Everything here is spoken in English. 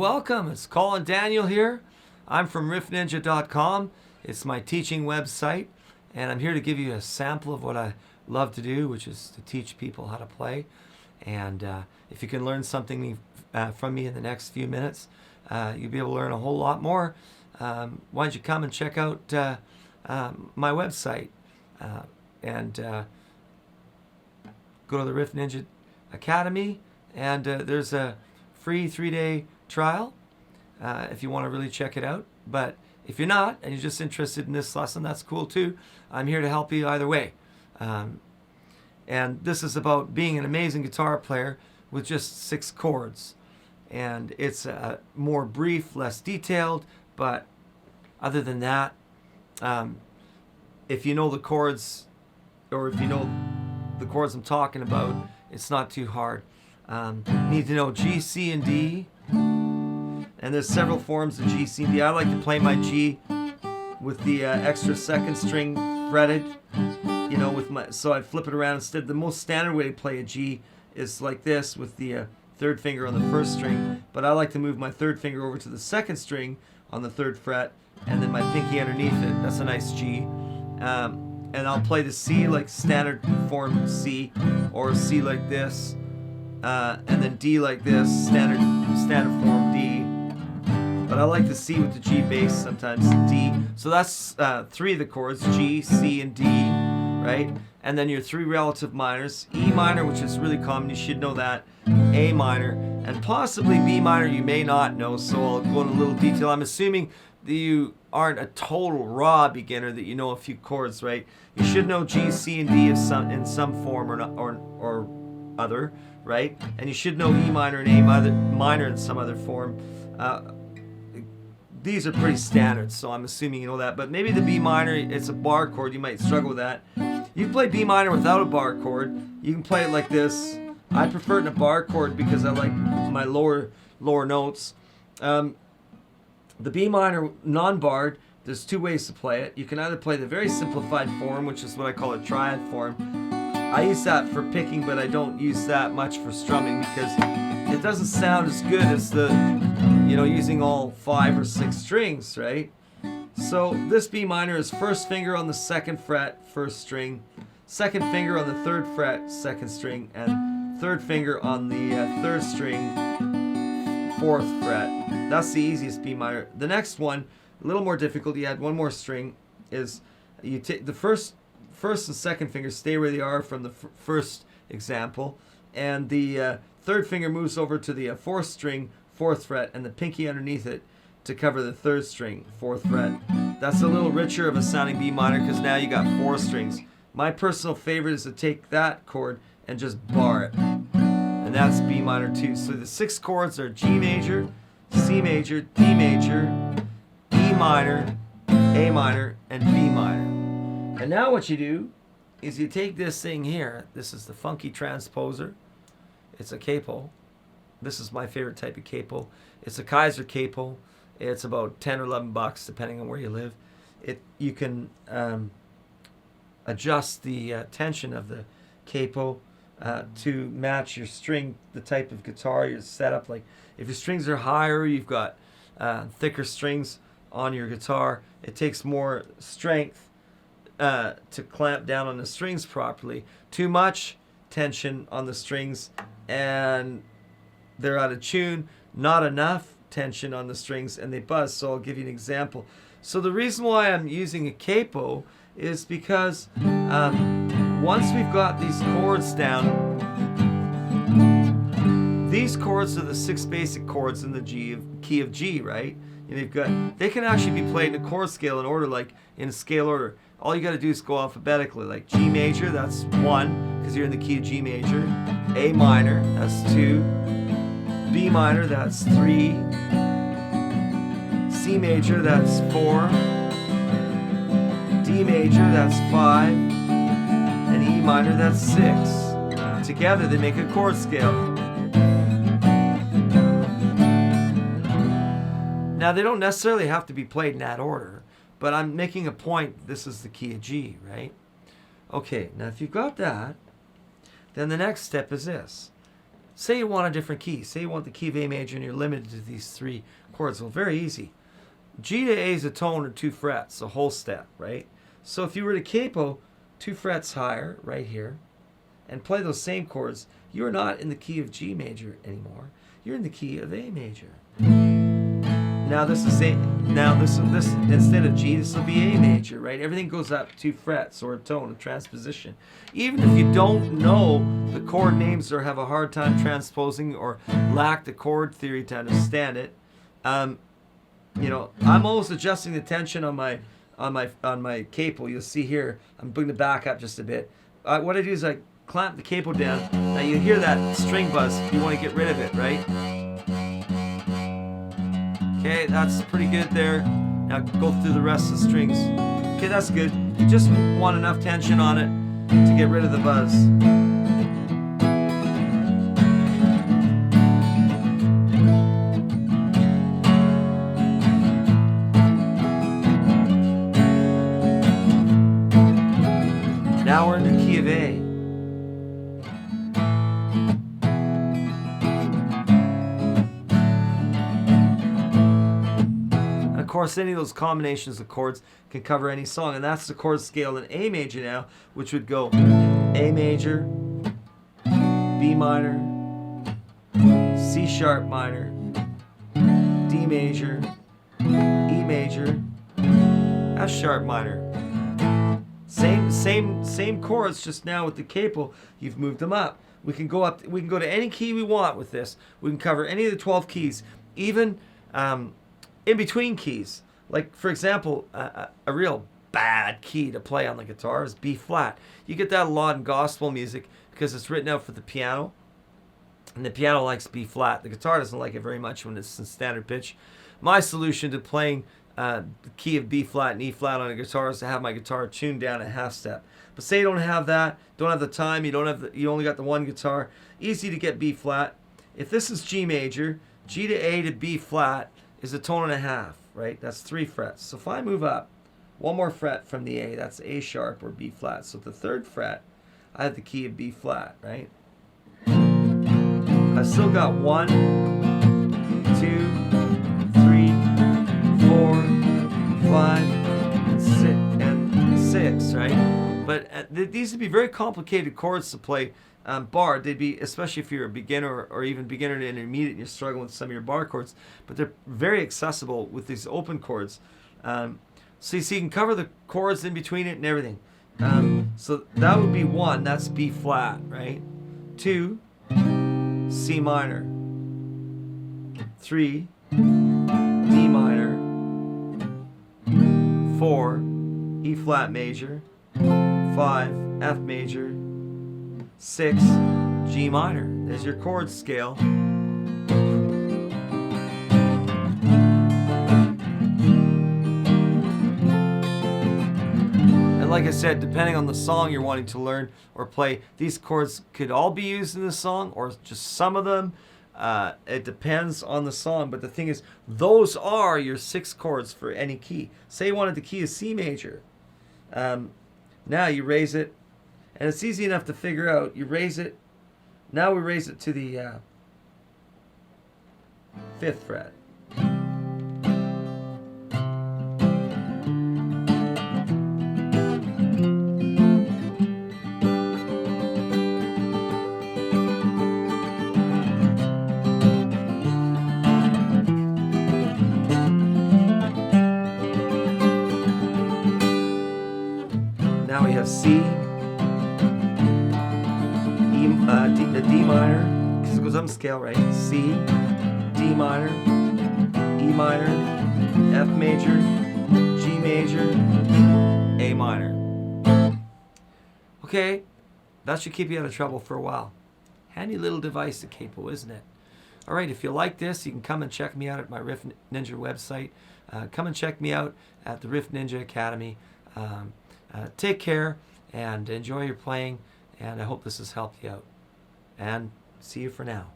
welcome. It's Colin Daniel here. I'm from riffninja.com. It's my teaching website, and I'm here to give you a sample of what I love to do, which is to teach people how to play. And if you can learn something from me in the next few minutes, you'll be able to learn a whole lot more. Why don't you come and check out my website and go to the Riff Ninja Academy, and there's a free 3-day trial if you want to really check it out. But if you're not and you're just interested in this lesson, that's cool too. I'm here to help you either way. And this is about being an amazing guitar player with just 6 chords. And it's more brief, less detailed, but other than that, if you know the chords, or if you know the chords I'm talking about, it's not too hard. Need to know G, C, and D. And there's several forms of G, C, and D. I like to play my G with the extra second string fretted, you know, with my, so I flip it around instead. The most standard way to play a G is like this, with the third finger on the first string, but I like to move my third finger over to the second string on the 3rd fret, and then my pinky underneath it. That's a nice G. And I'll play the C like standard form C, or C like this, and then D like this, standard form D. But I like the C with the G bass, sometimes D. So that's 3 of the chords, G, C, and D, right? And then your 3 relative minors, E minor, which is really common, you should know that, A minor, and possibly B minor you may not know, so I'll go into a little detail. I'm assuming that you aren't a total raw beginner, that you know a few chords, right? You should know G, C, and D in some form or other, right? And you should know E minor and A minor in some other form. These are pretty standard, so I'm assuming you know that. But maybe the B minor, it's a bar chord, you might struggle with that. You can play B minor without a bar chord. You can play it like this. I prefer it in a bar chord because I like my lower notes. The B minor non-barred, there's 2 ways to play it. You can either play the very simplified form, which is what I call a triad form. I use that for picking, but I don't use that much for strumming because it doesn't sound as good as the, you know, using all 5 or 6 strings, right? So this B minor is first finger on the 2nd fret, 1st string, 2nd finger on the 3rd fret, 2nd string, and 3rd finger on the 3rd string, 4th fret. That's the easiest B minor. The next one, a little more difficult, you add 1 more string, is you take the first and 2nd fingers stay where they are from the first example, and the 3rd finger moves over to the 4th string, 4th fret, and the pinky underneath it to cover the 3rd string, 4th fret. That's a little richer of a sounding B minor because now you got 4 strings. My personal favorite is to take that chord and just bar it, and that's B minor too. So the 6 chords are G major, C major, D major, E minor, A minor, and B minor. And now what you do is you take this thing here. This is the funky transposer. It's a capo. This is my favorite type of capo. It's a Kaiser capo. It's about 10 or 11 bucks depending on where you live. You can adjust the tension of the capo to match your string, the type of guitar you're set up. Like if your strings are higher, you've got thicker strings on your guitar. It takes more strength to clamp down on the strings properly. Too much tension on the strings and they're out of tune. Not enough tension on the strings and they buzz. So I'll give you an example. So the reason why I'm using a capo is because once we've got these chords down, these chords are the 6 basic chords in the key of G, right? And they can actually be played in a chord scale in order, like in scale order. All you got to do is go alphabetically, like G major, that's 1, because you're in the key of G major. A minor, that's 2. B minor, that's 3. C major, that's 4. D major, that's 5. And E minor, that's 6. Together they make a chord scale. Now they don't necessarily have to be played in that order, but I'm making a point. This is the key of G, right? Okay, now if you've got that, then the next step is this. Say you want a different key. Say you want the key of A major and you're limited to these 3 chords. Well, very easy. G to A is a tone or 2 frets, a whole step, right? So if you were to capo 2 frets higher, right here, and play those same chords, you are not in the key of G major anymore. You're in the key of A major. Now this is A. Now this instead of G, this will be A major, right? Everything goes up 2 frets or a tone, a transposition. Even if you don't know the chord names or have a hard time transposing or lack the chord theory to understand it, you know, I'm always adjusting the tension on my capo. You'll see here, I'm bringing it back up just a bit. What I do is I clamp the capo down. Now you hear that string buzz. You want to get rid of it, right? Okay, that's pretty good there. Now go through the rest of the strings. Okay, that's good. You just want enough tension on it to get rid of the buzz. Now we're in the key of A. Of course, any of those combinations of chords can cover any song, and that's the chord scale in A major now, which would go A major, B minor, C sharp minor, D major, E major, F sharp minor. Same chords, just now with the capo, you've moved them up. We can go up. We can go to any key we want with this. We can cover any of the 12 keys, even in between keys. Like, for example, a real bad key to play on the guitar is B flat. You get that a lot in gospel music because it's written out for the piano, and the piano likes B flat. The guitar doesn't like it very much when it's in standard pitch. My solution to playing the key of B flat and E flat on a guitar is to have my guitar tuned down a half step. But say you don't have that, don't have the time, you only got the one guitar, easy to get B flat. If this is G major, G to A to B flat is a tone and a half, right? That's 3 frets. So if I move up one more fret from the A, that's A sharp or B flat. So at the 3rd fret, I have the key of B flat, right? I've still got 1, 2, 3, 4, 5, and 6, right? But these would be very complicated chords to play bar. They'd be, especially if you're a beginner or even beginner to intermediate and you're struggling with some of your bar chords, but they're very accessible with these open chords. So you see, you can cover the chords in between it and everything. So that would be 1, that's B flat, right? 2, C minor. 3, D minor. 4, E flat major. 5, F major. 6, G minor. There's your chord scale. And like I said, depending on the song you're wanting to learn or play, these chords could all be used in the song or just some of them. It depends on the song, but the thing is, those are your 6 chords for any key. Say you wanted the key of C major. Now you raise it, and it's easy enough to figure out. You raise it. Now we raise it to the 5th fret. Now we have C, the D minor, because it goes up in scale, right? C, D minor, E minor, F major, G major, A minor. Okay, that should keep you out of trouble for a while. Handy little device, the capo, isn't it? All right, if you like this, you can come and check me out at my Riff Ninja website. Come and check me out at the Riff Ninja Academy. Take care and enjoy your playing, and I hope this has helped you out. And see you for now.